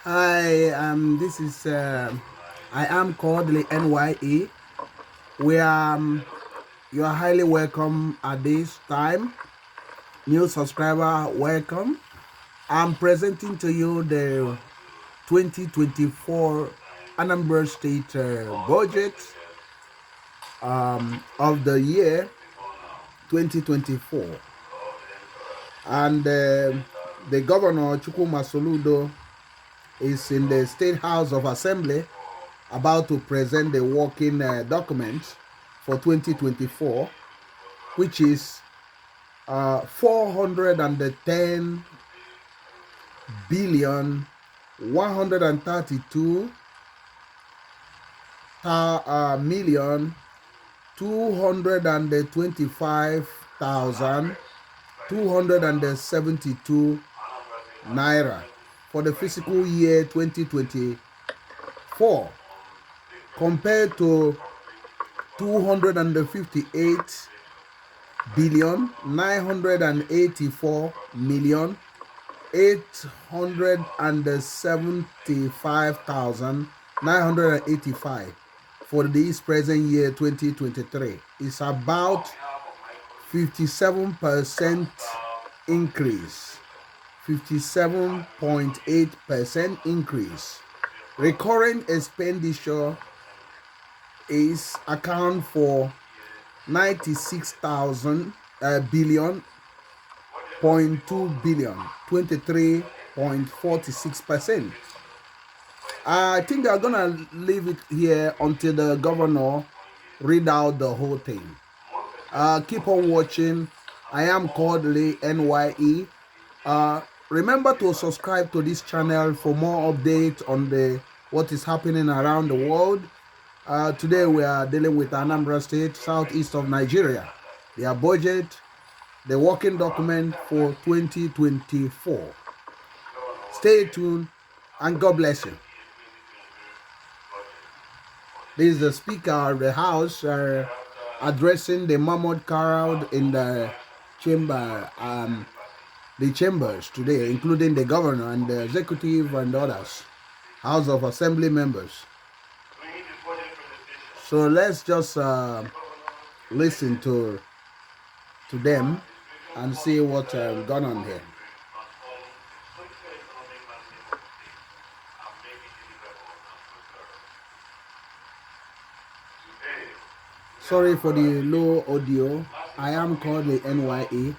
Hi, this is I am Kodili-nye. We You are highly welcome at this time. New subscriber, welcome. I'm presenting to you the 2024 Anambra State budget of the year 2024, and the governor Soludo is in the State House of Assembly about to present the working document for 2024, which is 410 billion 132 million 225,272 naira for the fiscal year 2024, compared to 258 billion 984 million 875,985 for this present year 2023. It's about 57% increase, 57.8% increase. Recurrent expenditure is account for 96,000 billion 0.2 billion, 23.46%. I think they're gonna leave it here until the governor read out the whole thing. Keep on watching. I am Kodili-nye. Remember to subscribe to this channel for more updates on what is happening around the world. Today we are dealing with Anambra State, southeast of Nigeria. Their budget, the working document for 2024. Stay tuned and God bless you. This is the Speaker of the House addressing the mammoth crowd in the chambers today, including the governor and the executive and others, House of Assembly members. So let's just listen to them and see what's gone on here. Sorry for the low audio. I am Kodili-nye.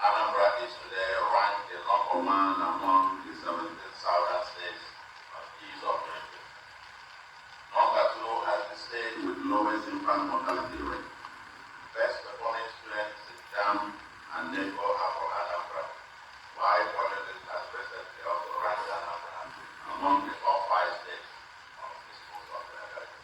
Anambra is today ranked the number one among the 17 southern states of ease of drinking. Number two has the state with lowest infant mortality rate. Best performing students in JAM and NECO are from Anambra. While Washington has recently also ranked Anambra among the top 5 states of the schools of the American.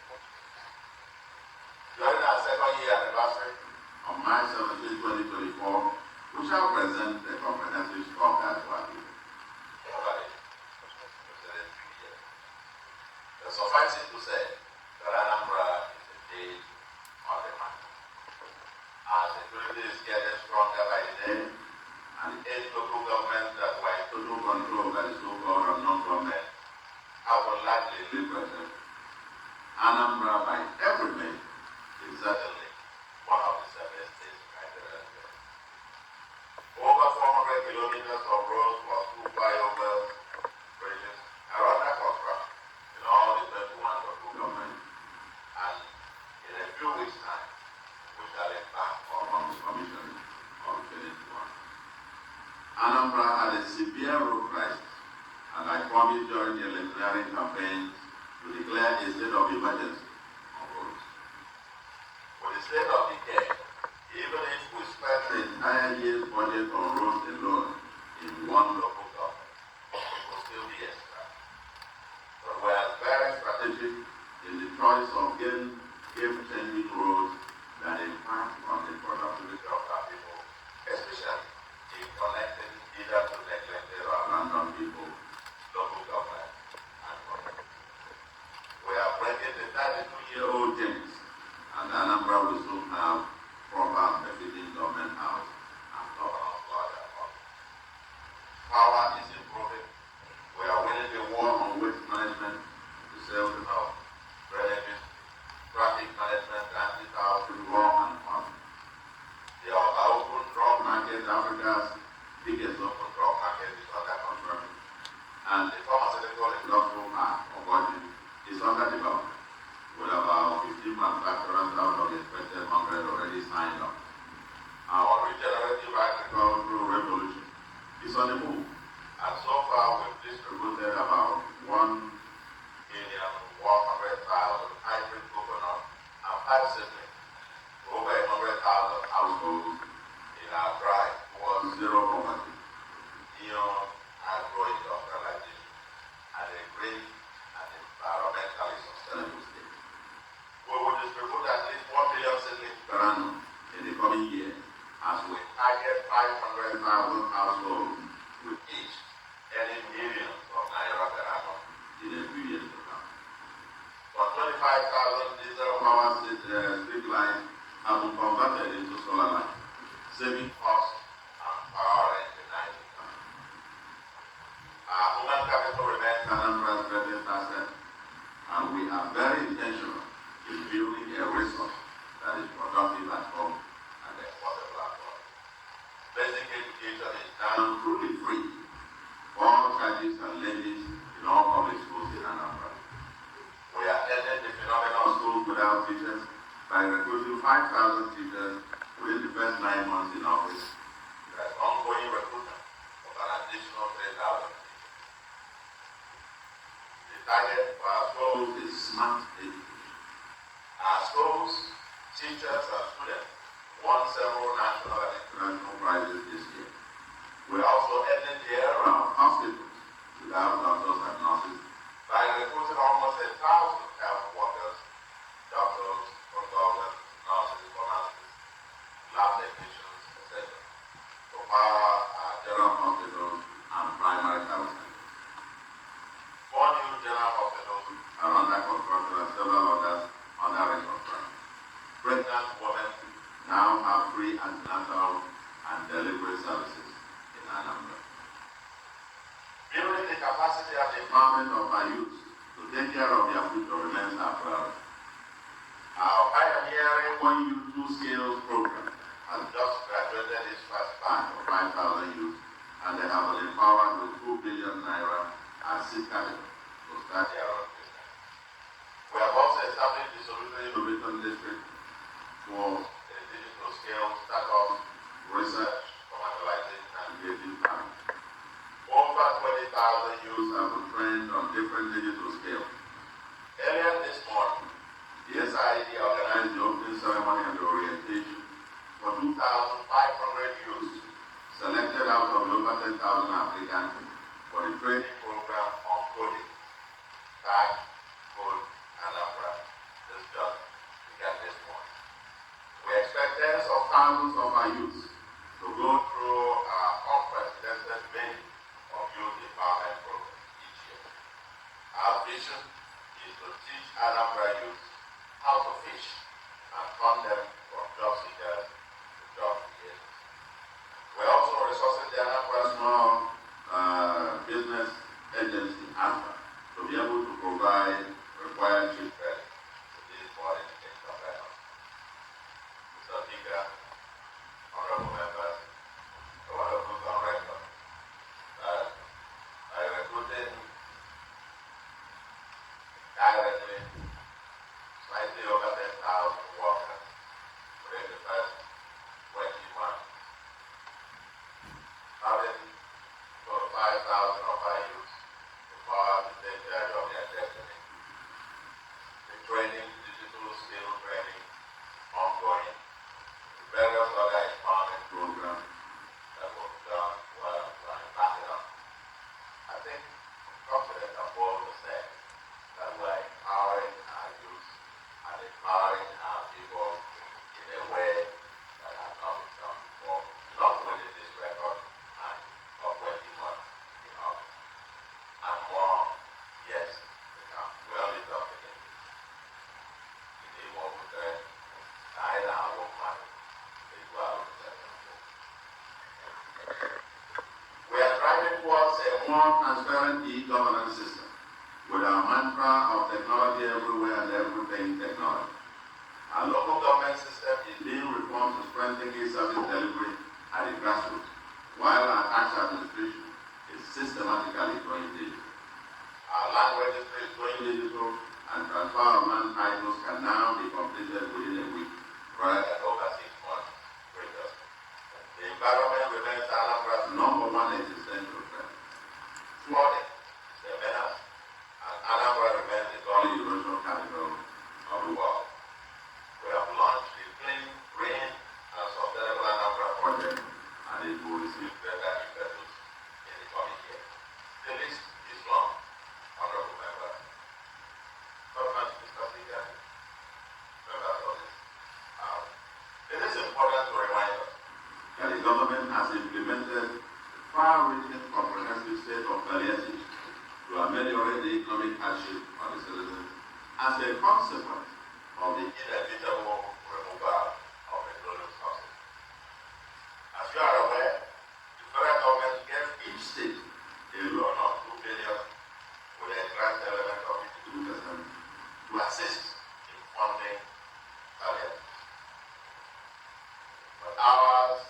During our second year anniversary, on March 17, 2024, we shall present the comprehensive scorecard to our people. Suffice it to say that Anambra is indeed on the map. Our security is getting stronger by the day, and the 8 local governments that were in total control by the so-called non-government have been largely liberated. Anambra, by every means, is certainly one of the 7 states in Nigeria. Over 400 kilometers of roads for 2 flyovers, bridges, are under construction in all the 21 local governments. And in a few weeks' time, we shall embark on the commissioning of the Anambra had a severe road crisis, and I promised during the electioneering campaign to declare a state of emergency on roads. With the state of decay, even if we spent the entire year's budget on roads alone in one local government, it will still be extra. But we are very strategic in the choice of game-changing roads that impact on the productivity of our people, especially in connecting either to neglected or abandoned people, local government, and government. We are breaking the 32-year-old things, and Anambra will soon have proper befitting government house and government order. Power is improving. We are winning the war on waste management, the sales of drainage, traffic management, anti-housing law, and farming. The open drug market, Africa's biggest open drug market, is under construction, and the pharmaceutical industrial park or budget is under development, with about 15 manufacturers out of the expected 100 already signed up. Our regenerative agricultural revolution is on the move, and so far we've distributed about 1,100,000 hybrid coconut and pipe seedlings to over 100,000 households in our drive towards zero poverty, neon agro-industrialization, and a green and environmentally sustainable state. We will distribute at least 1 million seedlings per annum in the coming year as we target 500,000 households with each earning millions of naira per annum in a few years to come. For 25,000 diesel power street lines have been converted into solar lines, saving costs and power rent in Nigeria. Our human capital remains Anambra's greatest asset, and we are very intentional in building a resource that is productive at home and affordable at home. Basic education is now truly free for all charges and levies in all public schools in Anambra. We are ending the phenomenon of schools without teachers by recruiting 5,000 teachers within the first 9 months in office. There is ongoing recruitment of an additional 3,000 teachers. The target for our schools is smart education. Our schools, teachers, and students won several national and international prizes this year. We are also ending the era of hospitals without doctors and nurses by recruiting almost 1,000 health workers, doctors, consultants, nurses, pharmacists, lab technicians, etc., to power our general hospitals and primary health centers. 4 new general hospitals are under construction and several others under reconstruction. Pregnant women now have free antenatal and delivery services in Anambra. Building the capacity and empowerment of our youth to take care of their future remains our priority. Our pioneering One Youth, Two Skills program has just graduated its first batch of 5,000 youth, and they have been empowered with 2 billion naira as seed capital to start their own business. We have also established the Soludo Innovation District for a digital scale startup, research, commercialization, and creative farming. Over 20,000 youths have been trained on different digital skills. Earlier this morning, the SID organized the opening ceremony and the orientation for 2,500 youths selected out of over 10,000 applicants for the training program on coding, tag, code, Anambra. This just began this morning. We expect tens of thousands of our youths to go through our unprecedented many of youth empowerment programs each year. Our vision is to teach Anambra youth how to fish and turn them from job seekers to job creators. We're also resourcing the Anambra Small Business Agency, ASPA, to be able to provide required cheap credit to these bodies in entrepreneurs. Mr. Speaker, honorable members, I want to put on record that by recruiting directly slightly over 10,000 workers within the first 20 months, having empowering our people in a way that has not been done before, not winning this record and of 20 months in office. And more, yes, to come. We only talk again. In the Igbo today, I will find it well. We are driving towards a more transparent e-governance system with our mantra of technology everywhere and everything technology. Our local government system is being reformed to strengthen e-service delivery at the grassroots, while our tax administration is systematically going digital. Our land registry is going digital, and transfer of land titles can now be completed within a week rather than over 6 months previously. The environment remains Anambra's number one existential threat. Flooding is a menace, and Anambra remains the only erosion capital of the world. We have launched the Clean, Green, and Sustainable Anambra project, and it will receive better impetus in the coming year. The list is long, honorable members. Government, Mr. Speaker, members of this House. It is important to remind us that the government has implemented far-reaching comprehensive state of palliative to ameliorate the economic hardship of the citizens as a consequence of the inevitable removal of petroleum sources. As you are aware, the federal government gave each state a loan of 2 billion with a grant element of 52% to assist in funding palliative. But ours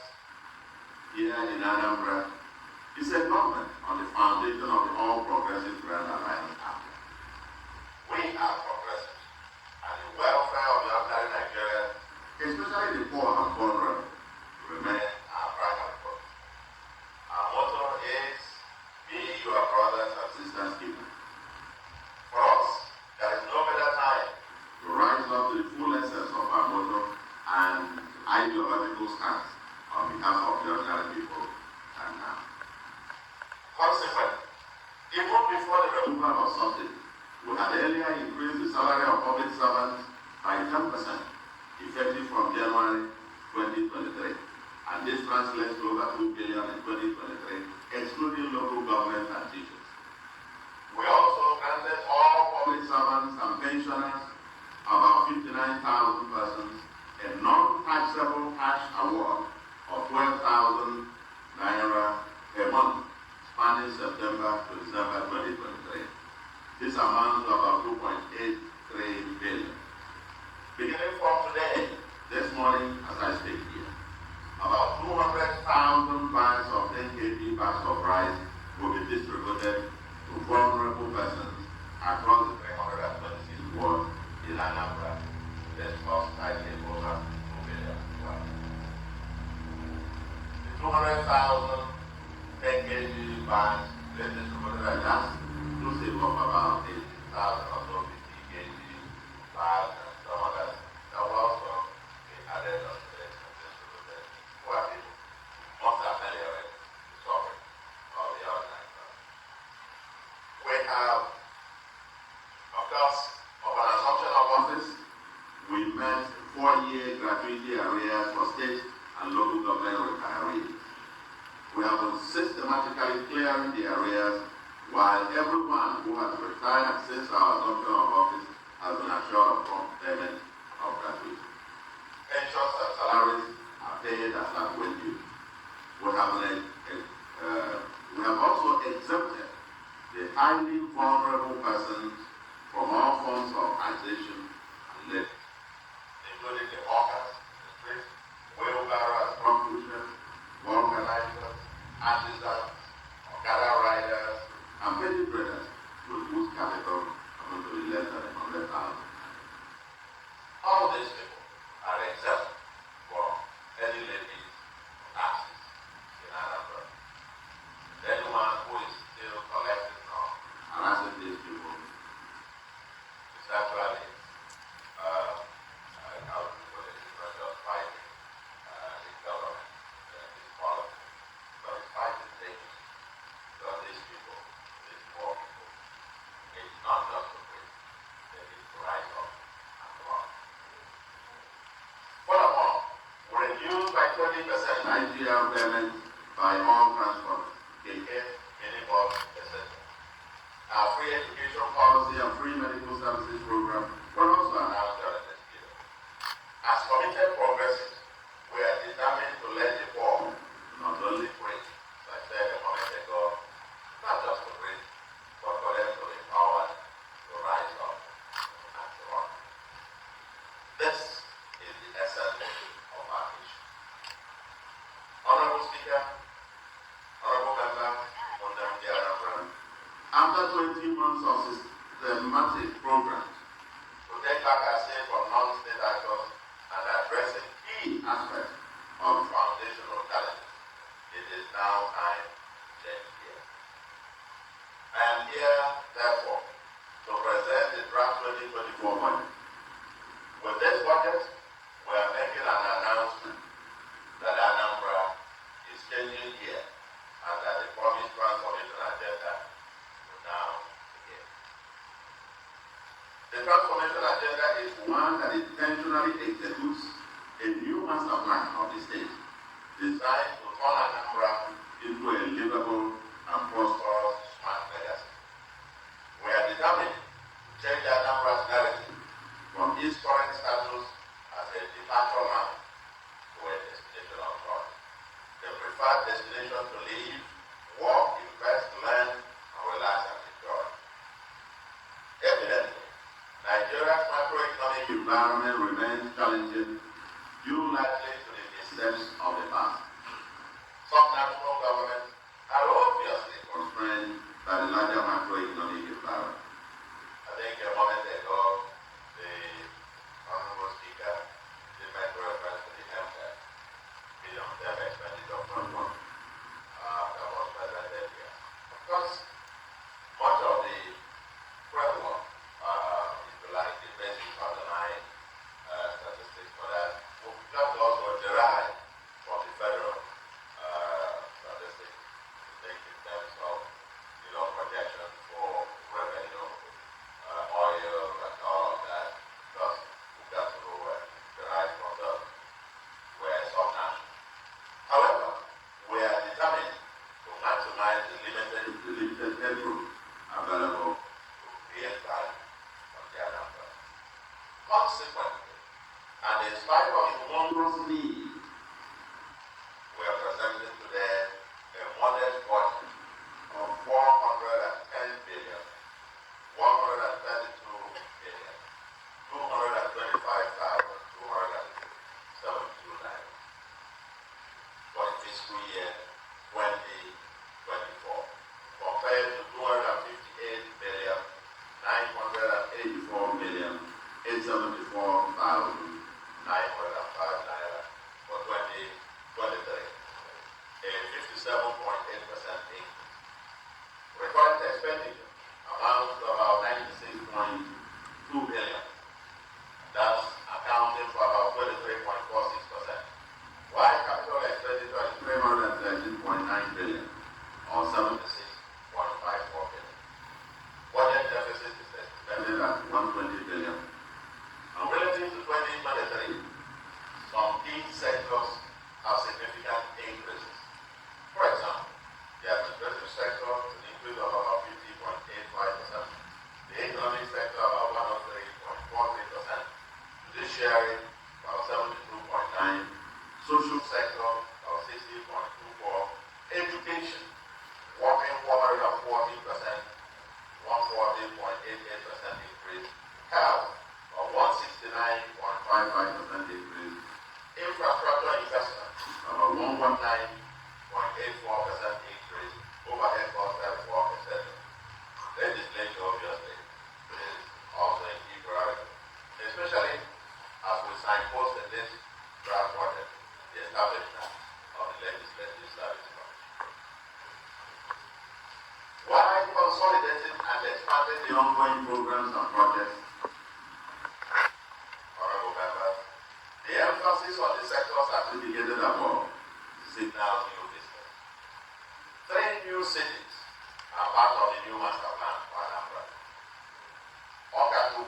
here in Anambra is a government on the foundation of the All Progressive Grand Alliance Act. We are progressive, and the welfare of the ordinary Nigerians, especially the poor and vulnerable, remain our primary focus. Our motto is, be your brothers and sisters keeper. For us, there is no better time to rise up to the full essence of our motto and ideological stance on behalf of the ordinary people and now. Consequently, even before the removal of subsidy, we had earlier increased the salary of public servants by 10%, effective from January 2023, and this translates to over 2 billion in 2023, excluding local government and teachers. We also granted all public servants and pensioners, about 59,000 persons, a non-taxable cash award of 12,000 naira a month, spanning September to December 2023. This amounts to about 2.83 billion. Beginning from today, this morning, as I speak here, about 200,000 bags of 10 kg bags of rice will be distributed to vulnerable persons across the 326 wards in Anambra. This cost slightly over 2 billion. The 200,000 10 kg bags they distributed at just inclusive of about 80,000 or so 50 kg bags and some others that will also be added on to this and distributed to our people. Must ameliorate the suffering of the ordinary person. We have, of course, of an assumption of office, we met 4-year gratuity arrears for state and local government retirees. We have been systematically clearing the arrears, while everyone who has retired since our assumption of office has been assured of prompt payment of gratuity. Pensions and salaries are paid as at when due. We have also exempted the highly vulnerable persons from all forms of taxation and levy, including the hawkers, the streets, wheelbarrows, truck pushers, organizers, artisans, Okada riders, and petty traders whose capital amount to be less than 100,000. All these people are exempt from any levies or taxes in Anambra. Anyone who is still collecting or harassing these people is actually not just fighting the government, this policy, but it's fighting things because these people, these poor people, it's not just to breathe, they need to rise up and go on. 20% Nigeria payment by all transport, KK, minimum, etc. Our free education policy and free medical services program were also announced during this period. As committed progressives, we are determined to let the poor not only breathe, as I said a moment ago, not just to breathe, but for them to be empowered to rise up and to run. This is the essence of our mission. Honorable Speaker, Honorable Member, Anambra, after 20 months of systematic programs to take back our state from non-state actors and addressing key aspects of foundational challenges, it is now time to change gears. I am here, therefore, to present the draft 2024 budget. With this budget, we are making an announcement that Anambra is changing gear and that the promised transformation agenda will now begin. The transformation agenda is one that intentionally executes a new master plan of the state designed to turn Anambra into a livable and prosperous smart legacy. We are determined to change Anambra's narrative from its current status as a departure land to a destination of choice, the preferred destination to live, work, invest, learn, and relax and enjoy. Evidently, Nigeria's macroeconomic environment remains challenging due largely to the missteps of the past. Some national governments are obviously constrained by the larger macroeconomic environment. I think a moment ago, the Honorable Speaker did make reference to the MTEC, Billion Term Expenditure Fund 1, that was presented here. Of course, much of the framework, if you like, the basic underlying statistics for that, will just also derive from the federal statistics, think in terms of, projections for revenue, oil, and all of that. Because we've got to derive from those. We're subnational. However, we are determined to maximize the limited headroom available to create value on the Anambra. Consequently, and in spite of enormous need, we are presenting today a modest budget of 410 billion, 132 billion, 225,272 naira for the fiscal year 2024, compared to 258 billion, 984 million, 874,905 naira for 2023, a 57.8% increase. Recurrent expenditure amounts to about 96.2 billion. That's accounting for about 23.46%. While capital expenditure is 313.9 billion, or 76.54 billion. Budget deficit is estimated at 120 billion. And relative to 2023, some key sectors have significant increases. For example, the administrative sector is an increase of about 50.85%. The economic sector about 103.43%. Judiciary about 72.9%. Social sector about 60.24%. Education, whopping 140%, 140.88% increase. Health, a 169.55% increase. Infrastructure investment, about 119.84% increase. Overhead cost, work, etc. Legislature, obviously, is also a key priority, especially as we signpost in this draft budget the establishment of the Legislative Service Commission. While consolidating and expanding the ongoing programs and projects, honorable members, the emphasis on the sectors as indicated above signals new business. 3 new cities are part of the new master plan for Anambra. Oka 2.0,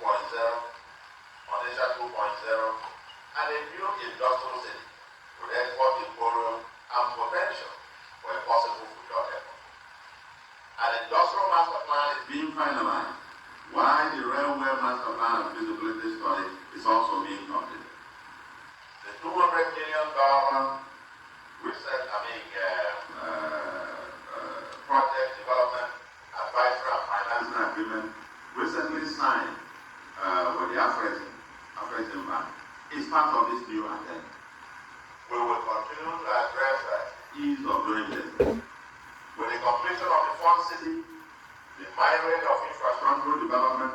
Onitsha 2.0, and a new industrial city, with export emporium and potential for a possible future effort. An industrial master plan is being finalized, while the railway master plan and feasibility study is also being completed. The $200 million project development advisory and financing agreement recently signed with the African Bank is part of this new agenda. We will continue to address the ease of doing business. With the completion of the Fund City, the migrate of infrastructural development,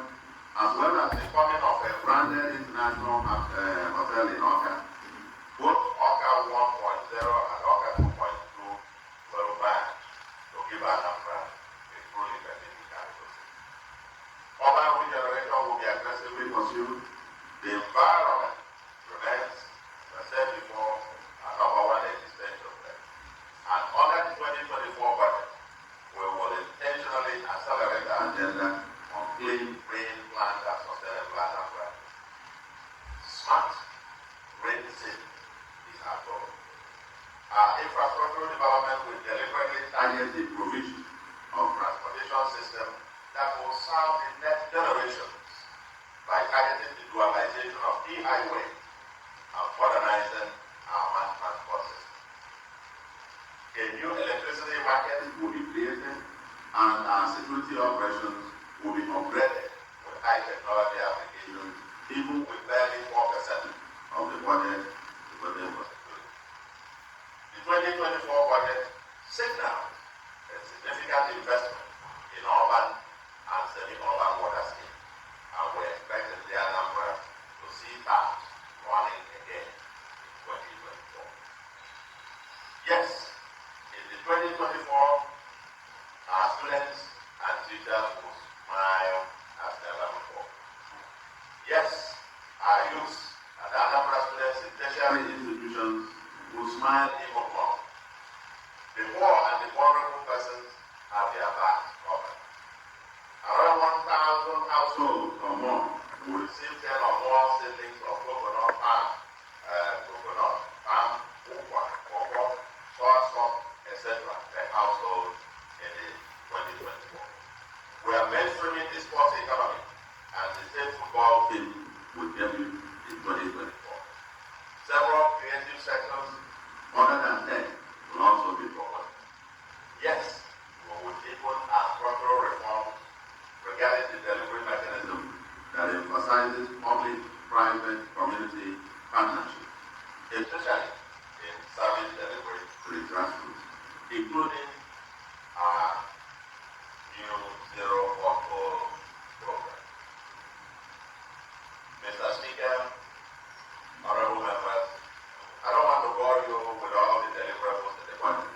as well as the coming of a branded international hotel in Oka, both Oka 1.0 and Oka 2.2 will ban to give Anambra a truly strategic capital. Urban regeneration will be aggressively pursued. The environment remains, as I said before, a number one existential threat. And under the 2024 budget, we will intentionally accelerate the agenda on clean, green, planned, and sustainable Anambra. Smart, green city is our goal. Our infrastructural development will deliberately target the provision of transportation system that will serve the next generations by targeting the dualization of e-highway and modernizing our mass transport system. A new electricity market will be created and our security operations will be upgraded with high technology applications, even with barely 4% of the budget for security. The 2024 budget signals a significant investment in urban and semi-urban water schemes, and we expect the Anambra to see that running again in 2024. Yes, in the 2024, our students and teachers will smile as never before. Yes, our youth and Anambra students in tertiary institutions will smile even more. The poor and the vulnerable persons have their backs covered. Around 1,000 households or more will receive 10 or more seedlings of coconut palm, ukwa, cocoa, soursop, etc. per household in the 2024. We are mainstreaming the sports economy, and the state football team will debut in 2024. Several creative sectors other than tech will also be promoted. Yes, we will deepen our structural reforms regarding the delivery mechanism that emphasizes public-private community partnership, especially in service delivery to the grassroots, including our new Zero Pothole program. Mr. Speaker, honorable members, I don't want to bore you with all the deliverables in the budget.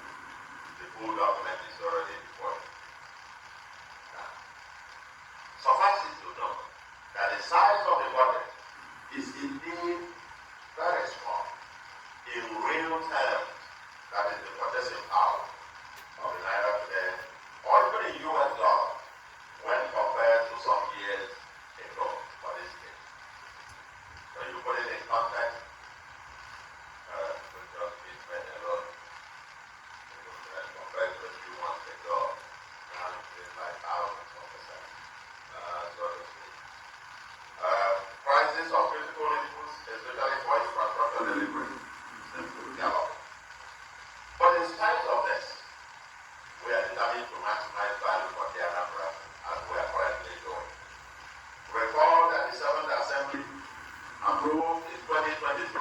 The full document is already before you. Suffice it to know that the size of the budget is indeed very small. In real terms, that is the purchasing power of the naira today, or even in US dollars, when compared to some years ago for this state. When you put it in context, with just being made alone, compared to a few months ago, now it's like thousands of percent, so to speak. Prices of critical inputs, especially for infrastructure delivery, seem to be galloping. But in spite of this, we are determined to maximize value for the Anambra as we are currently doing. Recall that the 7th Assembly approved in 2022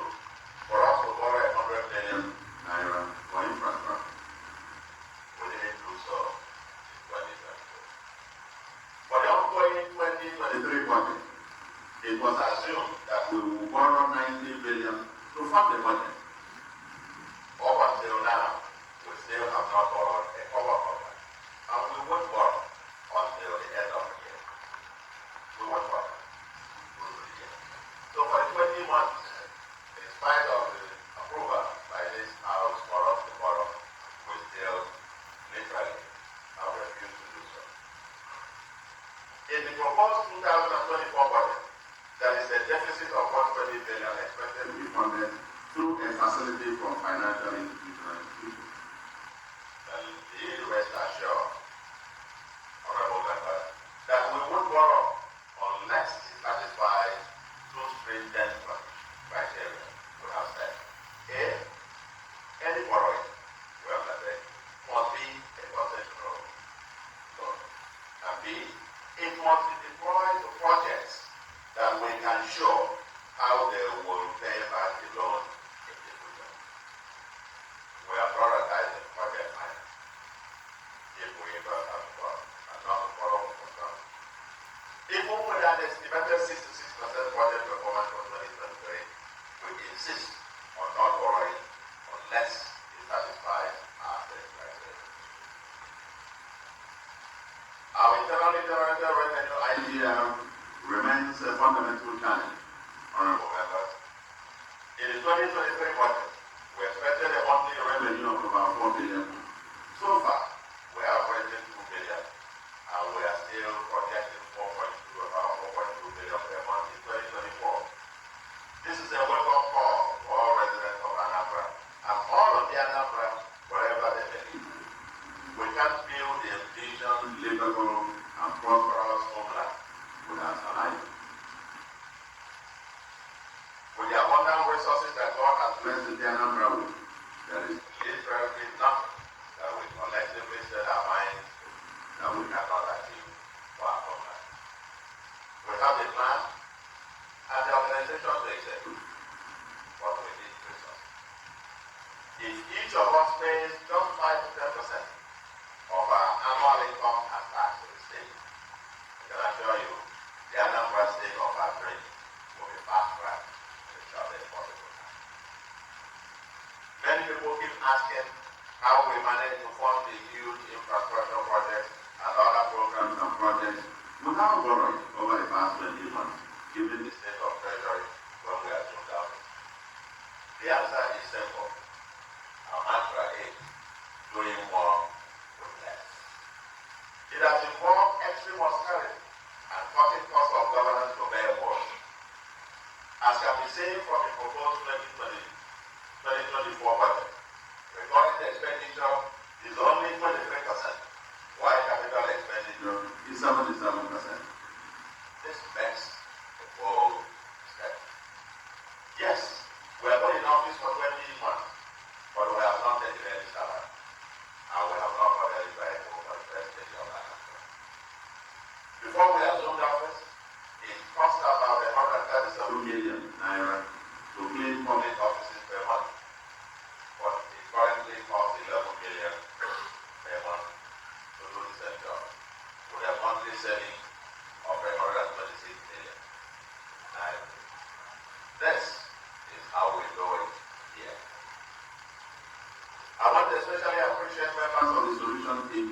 for us to borrow 100 million naira for infrastructure. We didn't do so in 2022. For the ongoing 2023 budget, it was assumed that we will borrow 90 billion to fund the budget. Up until now, we still have not borrowed a cover of that, and we won't borrow until the end of the year. We won't borrow through the year. So for the 20 months, in spite of the approval by this House for us to borrow, we still literally have refused to do so. In the proposed 2024 budget, there is a deficit of 120 billion expected to be funded through a facility from insist on not borrowing unless it satisfies our state criteria. Our internally generated revenue idea remains a fundamental challenge, honorable members. In the 2023 budget, we expected a monthly revenue of about 4 billion. So far, we are averaging 2 billion, and we are still projecting 4.2, about 4.2 billion per month in 2024. This is a wake-up call for all residents of Anambra and all of the Anambra, wherever they may be. We can't build a vision, livable, and prosperous homeland without alive. With the abundant resources that God has blessed the Anambra with, there is literally nothing that we collectively set our minds that we cannot achieve for our homeland. We have the plan and the organization to execute, but we need resources. If each of us pays just 5 to 10% of our annual income as tax to the state, I can assure you, the Anambra state of our dream will be fast-tracked in the shortest possible time. Many people keep asking how we manage to fund the huge infrastructure projects and other programs and projects without borrowing over the past 20 months, given the state of treasury when we assumed office. The answer is simple. Our mantra is doing more with less. It has involved extreme austerity and cutting costs of governance to bare bones. As can be seen from the proposed 2024 budget, recurring expenditure is only 23%, while capital expenditure is 77%. This makes a bold step. Yes, we have been in office for 20 months, but we have not taken any salary, and we have not got any vehicle for the prestige of our country. Before we assumed office, it cost about 137 million naira to clean public offices per month, but it currently costs 11 million per month to do the same job, with a monthly saving of 126 million naira. This is how we do it here. I want to especially appreciate members of the solution team,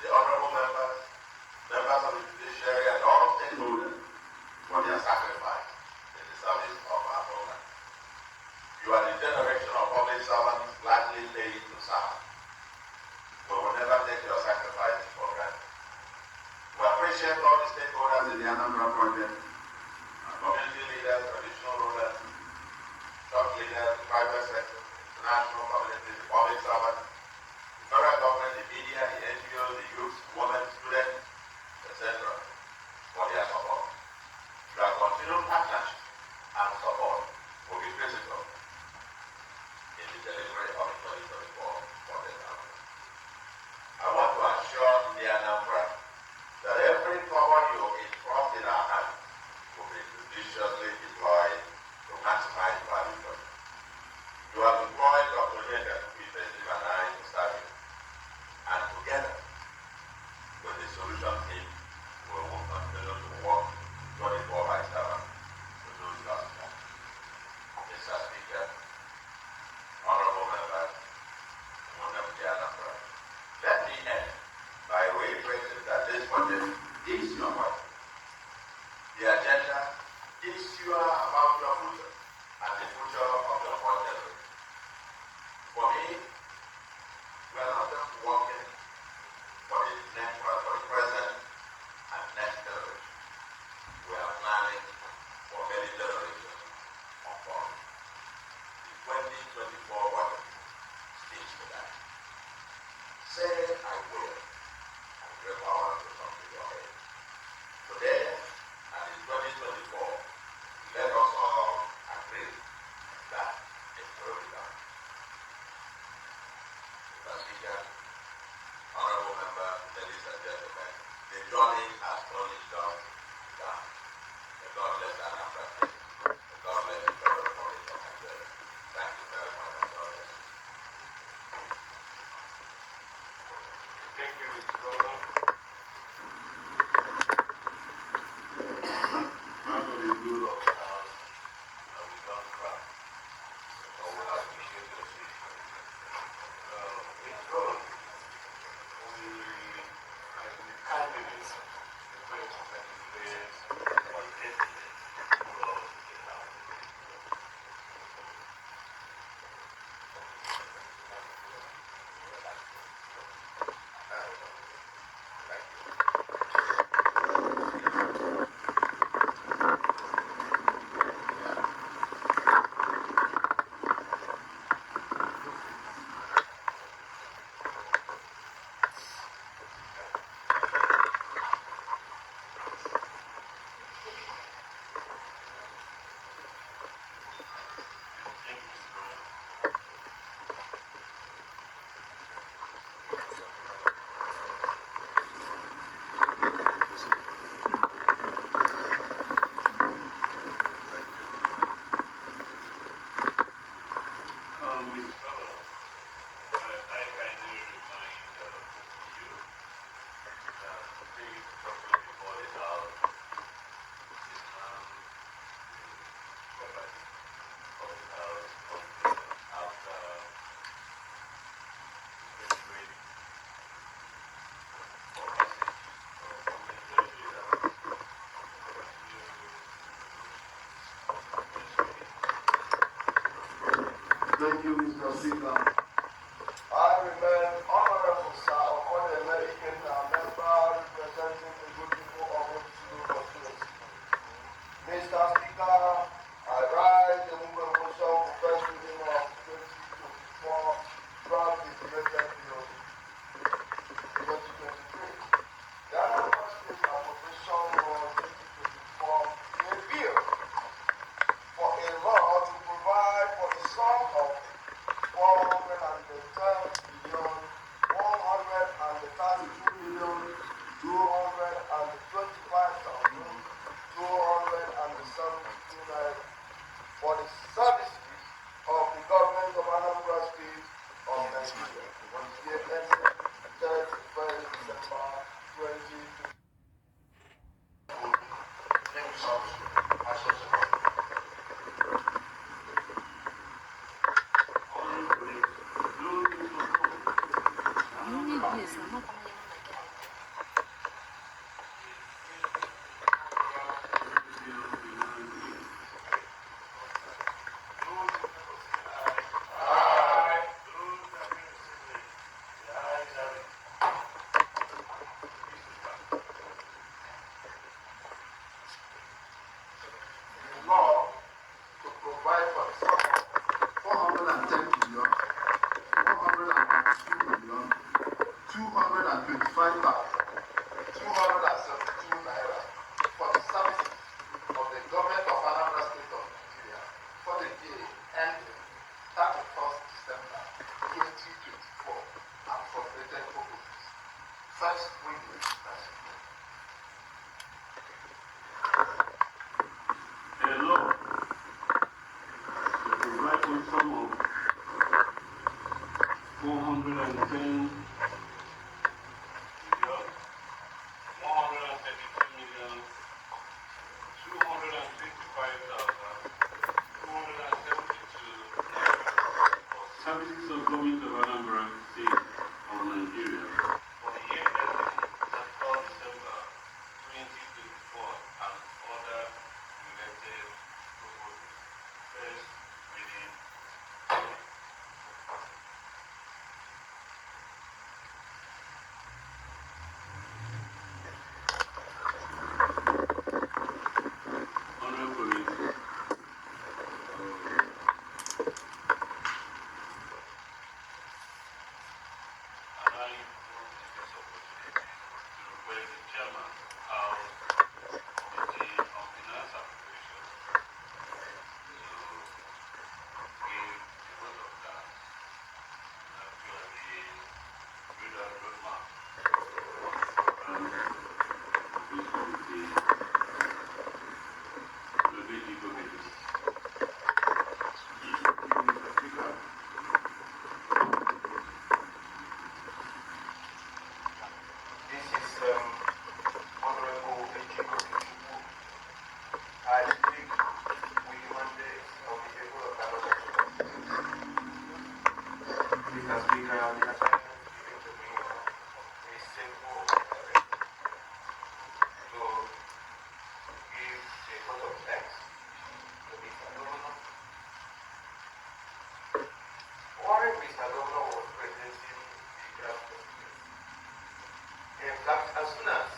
the honorable members, members of the judiciary, and all stakeholders for their sacrifice in the service of our program. You are the generation of public servants gladly paid to serve. We will never take your sacrifices for granted. We appreciate all the stakeholders in the Anambra project, our community leaders, traditional rulers, church leaders, the private sector, international community, the public servants, the federal government, the media, the NGOs, the youth, women, students, etc., for their support. Your continued partnership and support will be critical in the delivery of the 2024 budget. I want to assure the Anambra that every cover you entrust in our hands will be judiciously deployed Thank you, Mr. Speaker. I remain Honorable Sir Kodili-nye Anambra, representing the good people of Soludo. Mr. Speaker, I rise the movement motion for first reading of 2024 draft implemented bill 2023. The Anambra State Appropriation for 2024 a bill for a law to provide for the sum of 432,225,270 for the services of the government of Anambra State of Nigeria on the year ending 31st December 2020. Law to provide for the sum of 410 million, 402 million, 225,272 naira for the services of the government of Anambra State of Nigeria for the year ending 31st December 2024 and for related purposes. First reading. A law to provide for sum of 410 million, 132 million, 225,272 for services of government of Anambra State of Nigeria for the year ending 31st December 2024 and other related purposes. First reading. Honorable colleagues, and I want to take this opportunity to request the chairman of the Committee on Finance Appropriation to give the vote of thanks and actually build a roadmap on the program of this committee to the basic committees. Mr. Speaker, This is Honorable Ejiko Ichukwu. I speak with the mandate of the people of Anambra State. Mr. Speaker, the assignment given to me is simple to give a vote of thanks to Mr. Governor. While Mr. Governor was presenting the draft document, in fact, as soon as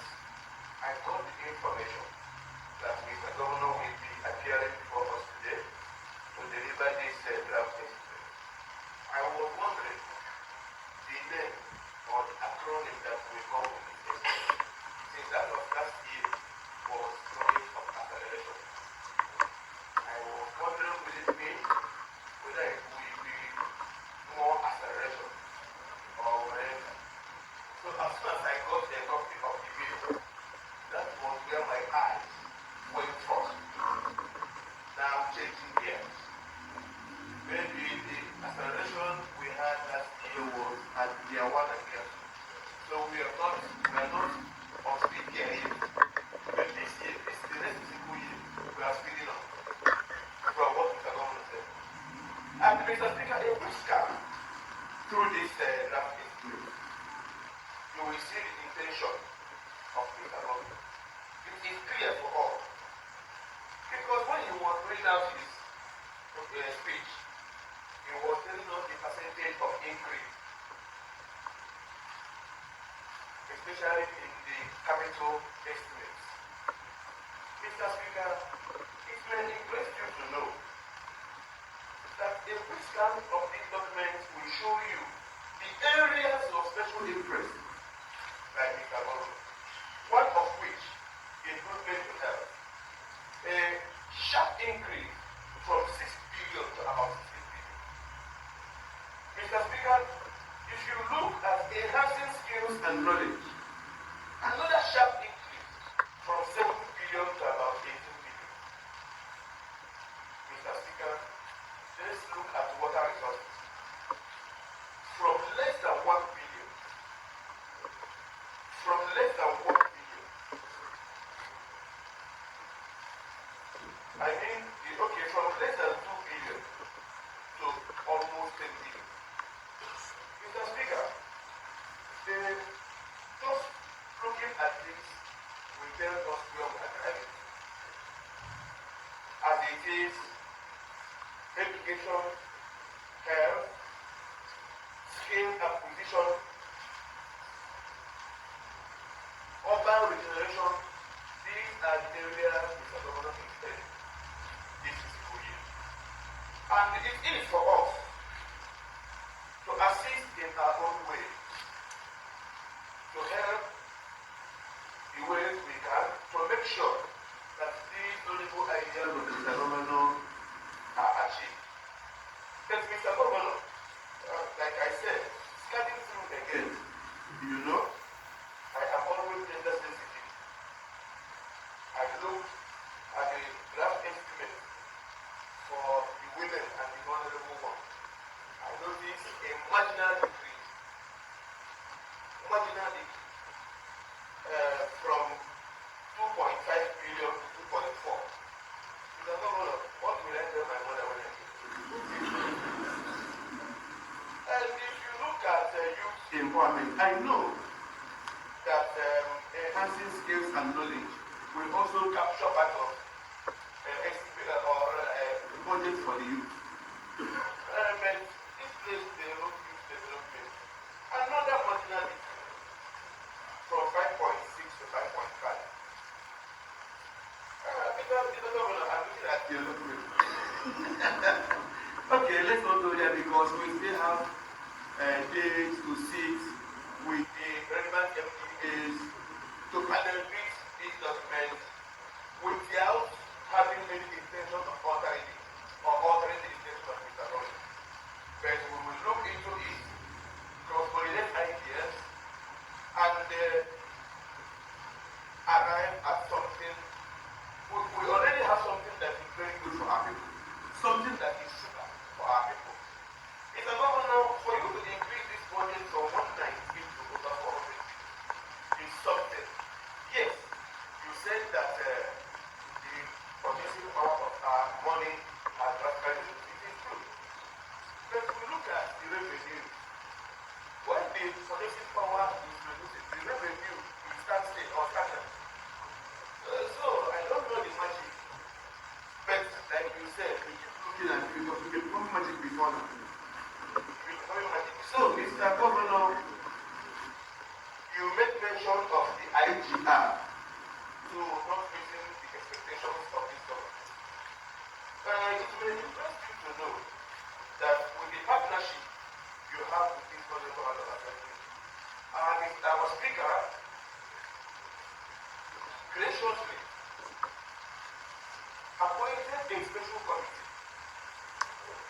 I got the information that Mr. Governor will be appearing before us today to deliver this draft document, I was wondering the name or the acronym that we call with this since that of last year was promise of acceleration. I was wondering will it mean whether it will be more acceleration or whatever. So as soon as I got a copy of the bill, that was where my eyes went first. Now changing gears. Maybe the acceleration we had last year was at year 1 and year 2. So we are not on speed gear yet. But this year, this is the next fiscal year, we are speeding up from what Mr. Governor said. And Mr. Speaker, if we scan through this draft bill, you will see the intention of Mr. Governor. It is clear for all. Because when he was reading out his speech, he was telling us the percentage of increase, especially in the capital estimates. Mr. Speaker, it may interest you to know that a quick scan of these documents will show you the areas of special interest by Mr. Gordon, one of which is improvement to health. A sharp increase from 6 billion to about 16 billion. Mr. Speaker, if you look at enhancing skills and knowledge, another sharp increase from 7 billion to about 18 billion. Mr. Speaker, let's look at water resources. From less than 1 billion, from less than 1 billion, from less than 2 billion to almost 10 billion. Mr. Speaker, just looking at this will tell us where we are driving. As it is, education, health, skill acquisition, urban regeneration, these are the areas Mr. Governor intends this fiscal year. And it is for us to assist in our own way, to help the ways we can, to make sure that these notable ideas of Mr. Governor are achieved. But Mr. Governor, like I said, scanning through again, you know, I am always gender sensitive. I look at the draft estimate for the women and the vulnerable ones. I notice a marginal decrease. From 2.5 billion to 2.4. Mr. Governor, what will I tell my mother when I get to And if you look at youth empowerment, I know that enhancing skills and knowledge will also capture part of budget for the youth. But this place develop youth development. Another marginal decrease from 5.6 to 5.5. Because I'm looking at the document. Okay, let's not go there because we still have days to sit with the relevant MPAs to panel these documents without having any intention of altering it or altering the intention of Mr. Rollins. But we will look into it, cross-pollinate ideas, and arrive at something. We already have something that is very good for our people, something that is sugar for our people. It's a governor for you to increase this budget from 190 to over 400 is something. Yes, you said that the purchasing power of our money has drastically reduced. It is true. But we look at the revenue. When the purchasing power is reduced, the revenue will start still or stagnant. So I don't know the magic. But like you said, we keep looking at it because we can become magic before now. So, Mr. Governor, you made mention of the IGR to not meeting the expectations of this government. It will interest you to know that with the partnership you have with this government of assembly, and our speaker graciously appointed a special committee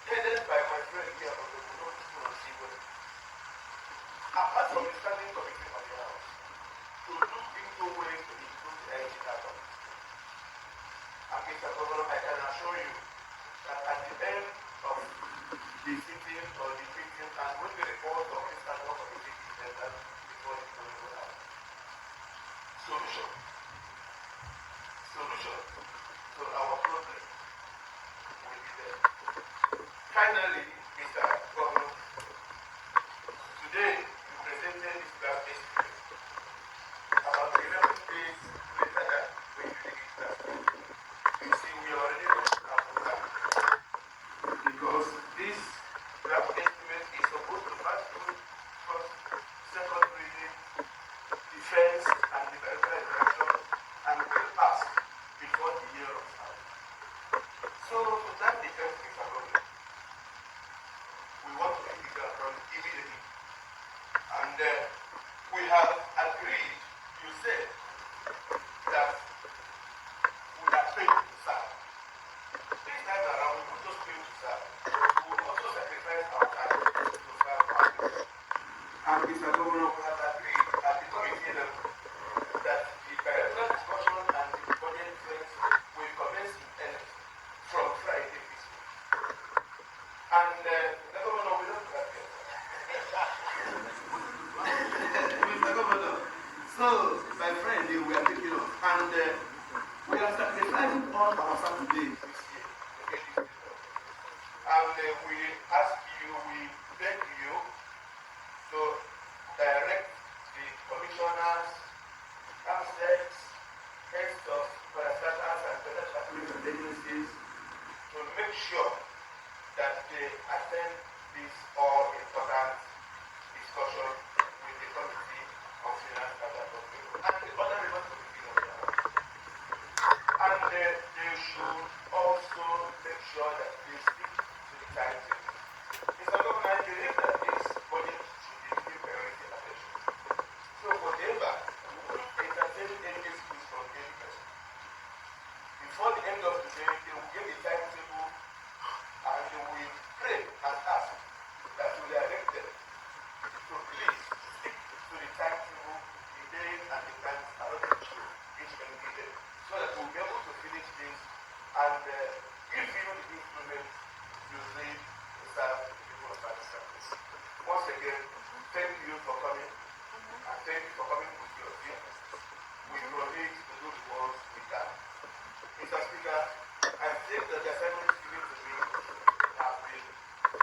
headed by my friend here on the Motorways. Apart from the standing committee of the House, to look into ways to improve the energy data. And Mr. Governor, I can assure you that at the end of the sitting or the meeting, and when the report of this annual committee is tendered before the House, solution to our problem will be there. Finally, Mr. Governor, today you presented this draft estimate about 11 days later than when you did it last week. You see, we already know how to start because this we ask you, we beg you to direct the commissioners, architects, heads of parastatals and better traffic agencies to make sure that they attend this all important discussion with the Committee of Finance and the other relevant committee of the and they should also make sure that they stick to the timetable. Mr. Governor, I believe that this budget should be given priority attention. So whatever, entertain any excuse from any person. Before the end of the day, they will give a timetable and they will pray and ask that we direct them to please stick to the timetable, the days and the times allotted to each candidate, so that we'll be able to finish this and give you the instrument you need to serve the people of Pakistan. Once again, thank you for coming and thank you for coming with your team. We commit to do the work we can. Mr. Speaker, I think that the assignments given to me have been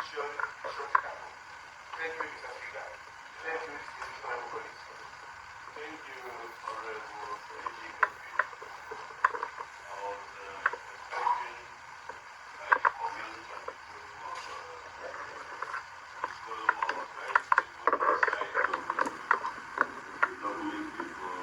shown practical. Thank you, Mr. Speaker. Thank you, everybody. Thank you, Honorable President. I was expecting like comments and the volume of like people inside of doubling people.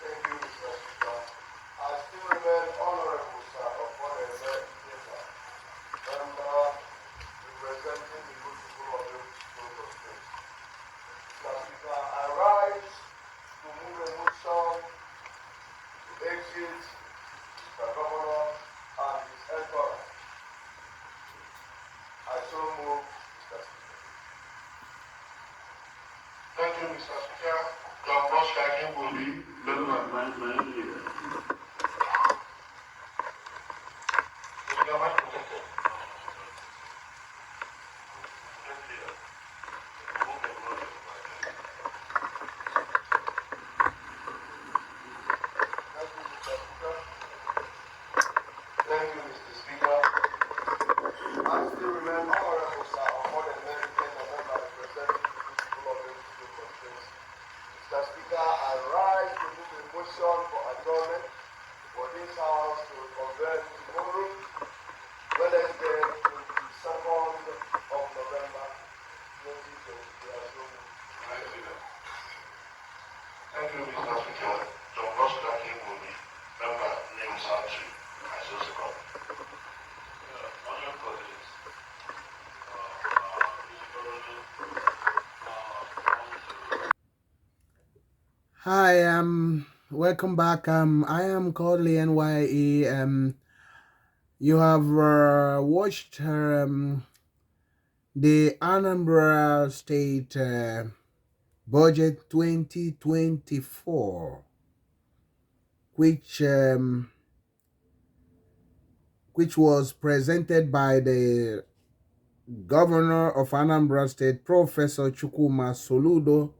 Thank you, Mr. Speaker. I still remain honorable, sir, upon a very member representing the good people of the Soludo State. Mr. Speaker, I rise to move a motion to exit the governor and his entourage. I so move, Mr. Speaker. Thank you, Mr. Speaker. Your first striking will be member of my leader. Thank you, Mr. Speaker. I still remain honorable, sir, upon the American member representing the people of the constituency. Mr. Speaker, I rise to move a motion for adjournment for this House to convene tomorrow, Wednesday, 22nd of November, 2020. Thank you, Mr. Speaker. Your first striking will be member name Sanchi. I so second. Hi, welcome back. I am Kodili-nye. You have watched the Anambra State Budget 2024, which was presented by the Governor of Anambra State, Professor Soludo.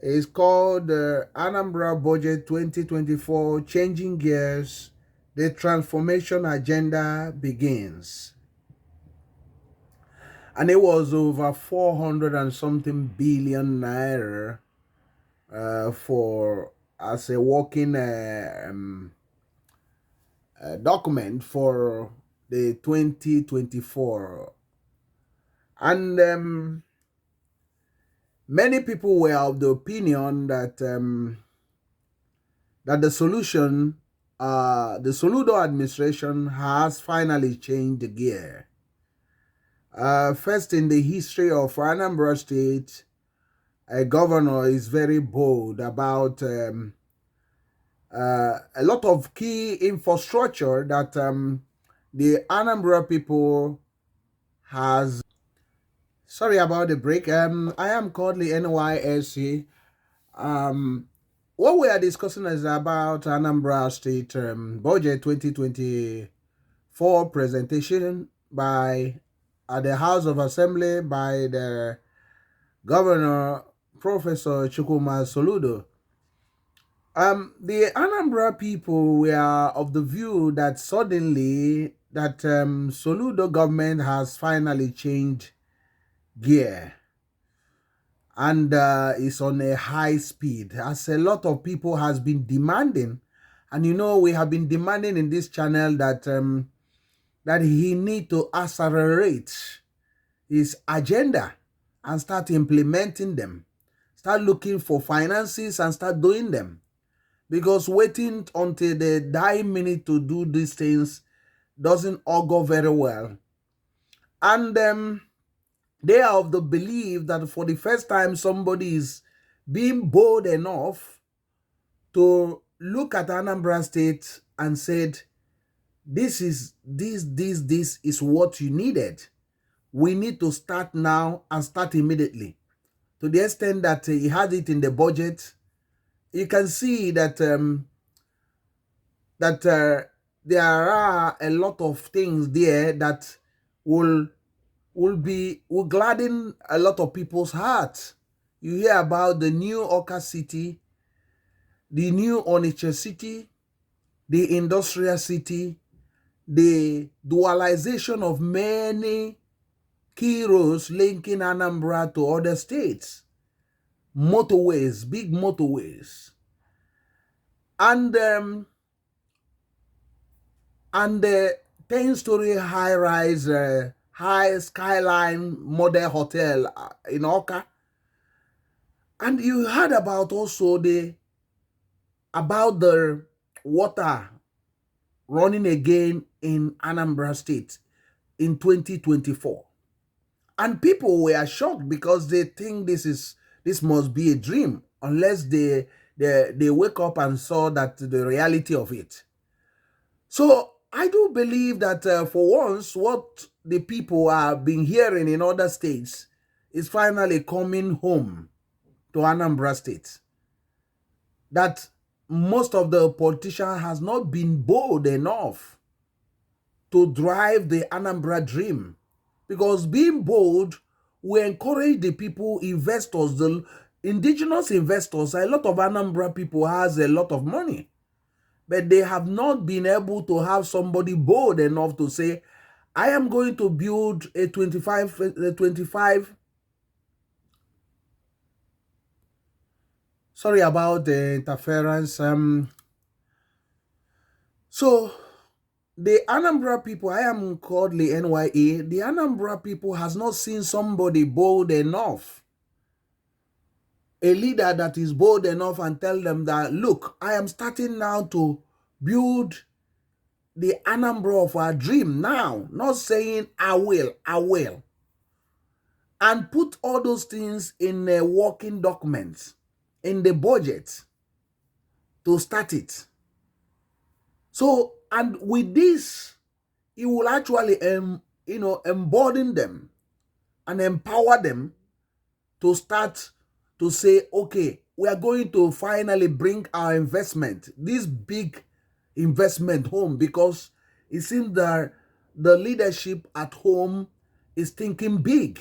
It's called the Anambra Budget 2024, Changing Gears, the Transformation Agenda Begins. And it was over 400 and something billion naira for as a working document for the 2024. And many people were of the opinion that that the solution, the Soludo administration has finally changed the gear. First in the history of Anambra State, a governor is very bold about a lot of key infrastructure that the Anambra people has. Sorry about the break. I am Kodili-nye. Um, what we are discussing is about Anambra State budget 2024 presentation by at the House of Assembly by the Governor Professor Chukuma Soludo. The Anambra people were of the view that suddenly that Soludo government has finally changed gear and is on a high speed, as a lot of people has been demanding. And we have been demanding in this channel that he need to accelerate his agenda and start implementing them, start looking for finances and start doing them, because waiting until the dying minute to do these things doesn't augur very well. And they are of the belief that for the first time somebody is being bold enough to look at Anambra State and said, this is what you needed. We need to start now and start immediately. To the extent that he had it in the budget, you can see that there are a lot of things there that will gladden a lot of people's hearts. You hear about the new Oka city, the new Onitsha city, the industrial city, the dualization of many key roads linking Anambra to other states, motorways, big motorways, and the 10-story high-rise, high skyline model hotel in Oka. And you heard about also about the water running again in Anambra State in 2024. And people were shocked because they think this must be a dream, unless they wake up and saw that the reality of it. So I do believe that for once, what the people have been hearing in other states is finally coming home to Anambra State. That most of the politicians has not been bold enough to drive the Anambra dream, because being bold will encourage the people, investors, the indigenous investors. A lot of Anambra people has a lot of money, but they have not been able to have somebody bold enough to say, I am going to build a 25. Sorry about the interference. So the Anambra people, I am Kodili-nye, the Anambra people has not seen somebody bold enough, a leader that is bold enough and tell them that, look, I am starting now to build the Anambra of our dream now, not saying I will, and put all those things in a working document, in the budget to start it. So, and with this, it will actually, embolden them and empower them to start to say, okay, we are going to finally bring our investment, this big investment home, because it seems that the leadership at home is thinking big.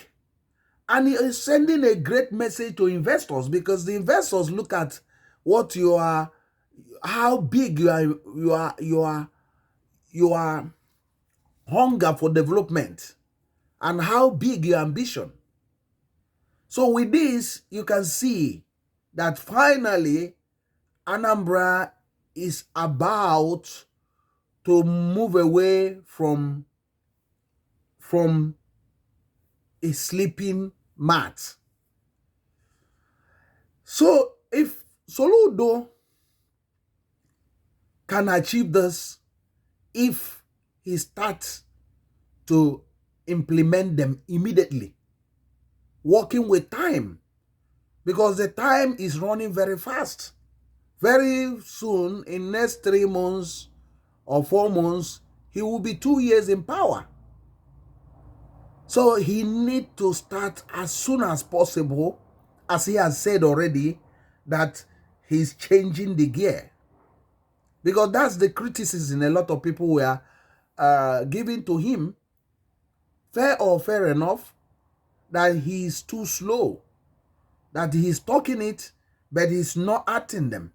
And it is sending a great message to investors, because the investors look at what you are, how big your hunger for development, and how big your ambition. So with this, you can see that finally Anambra is about to move away from a sleeping mat. So if Soludo can achieve this, if he starts to implement them immediately, working with time, because the time is running very fast Very soon, in next 3 months or 4 months, he will be 2 years in power. So he need to start as soon as possible, as he has said already, that he's changing the gear. Because that's the criticism a lot of people were giving to him, fair or fair enough, that he's too slow, that he's talking it, but he's not acting them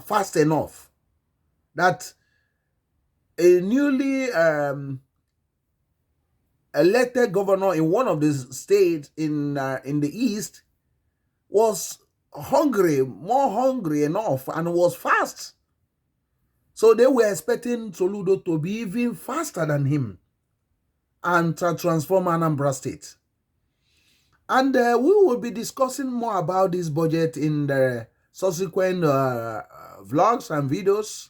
fast enough, that a newly elected governor in one of the states in the east was hungry, more hungry enough, and was fast. So they were expecting Soludo to be even faster than him and to transform Anambra State. And we will be discussing more about this budget in the subsequent vlogs and videos.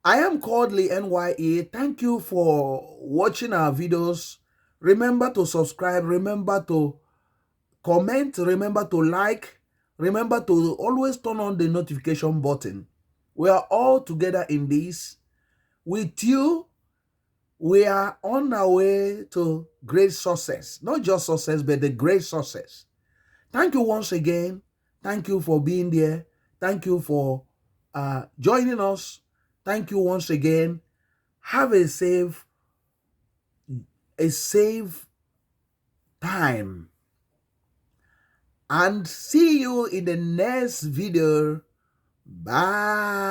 I am Kodili-nye. Thank you for watching our videos. Remember to subscribe. Remember to comment. Remember to like. Remember to always turn on the notification button. We are all together in this. With you, we are on our way to great success. Not just success, but the great success. Thank you once again. Thank you for being there. Thank you for joining us. Thank you once again. Have a safe time. And see you in the next video. Bye.